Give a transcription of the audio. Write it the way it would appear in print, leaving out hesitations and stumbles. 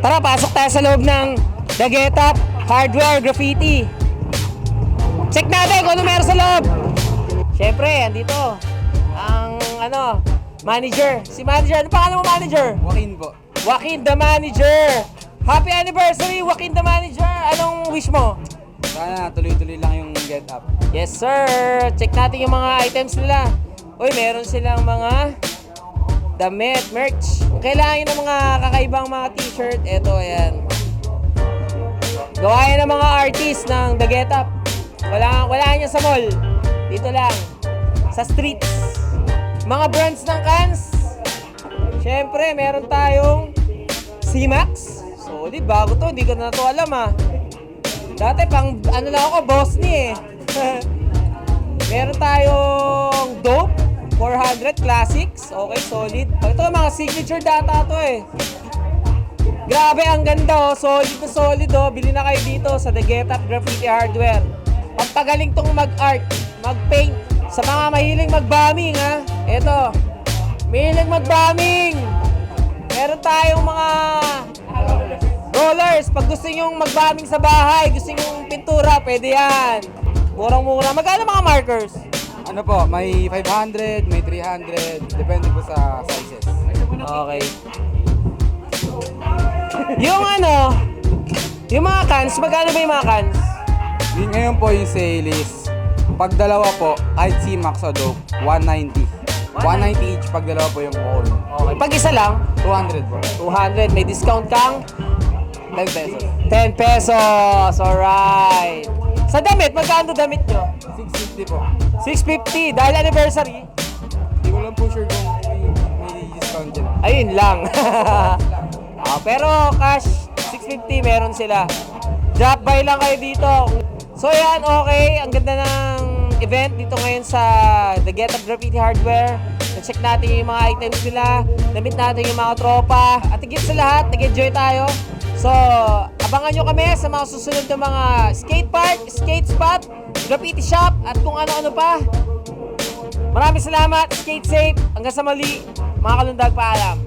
Tara, pasok tayo sa loob ng The Get Up Hardware Graffiti. Check natin kung ano meron sa loob. Siyempre, andito ang manager. Si manager, ano pangalan mo, manager? Joaquin po. Joaquin the manager. Happy anniversary, Joaquin the manager. Anong wish mo? Sana tuloy-tuloy lang yung get up. Yes sir. Check natin yung mga items nila. Uy, meron silang mga damit, merch. Kung kailangan ng mga kakaibang mga t-shirt, eto, ayan. Gawa yan ng mga artist ng The Get Up. Wala niya sa mall. Dito lang. Sa streets. Mga brands ng cans. Siyempre, meron tayong C-Max. Solid, bago to. Hindi ko na to alam Dati pang ano lang ako, boss ni Meron tayong Dope 400 Classics. Okay, solid. Ito mga signature data to Grabe, ang ganda solid na solid Bili na kayo dito sa The Get Up Graffiti Hardware. Pampagaling tong mag-art, mag-paint. Sa mga mahiling mag-bombing Ito, mahiling mag-bombing. Meron tayong mga rollers. Pag gusto nyo mag-bombing sa bahay, gusto nyo pintura, pwede yan. Murang-mura. Magkano mga markers? Ano po, may 500, may 300, depende po sa sizes. Okay. Yung mga cans, magkano ba yung mga cans? Yun ngayon po yung sale is, pag dalawa po, kahit C-Max o Dope, 190. 190 each pag dalawa po yung whole. Okay. Pag isa lang, 200 po. 200. May discount kang 10 pesos. 10 pesos. Alright. Sa damit, magkano damit nyo? 650 po. 650. Dahil anniversary. Hindi ko lang po sure kung may discount dyan. Ayun lang. Pero cash, 650 meron sila. Drop by lang kayo dito. So yan, okay. Ang ganda ng event dito ngayon sa The Get Up Graffiti Hardware. Na-check natin yung mga items nila. Namit natin yung mga tropa. At higit sa lahat, nag-enjoy tayo. So, abangan nyo kami sa mga susunod na mga skate park, skate spot, graffiti shop, at kung ano-ano pa. Maraming salamat. Skate safe. Hanggang sa mali. Mga kalundag, paalam.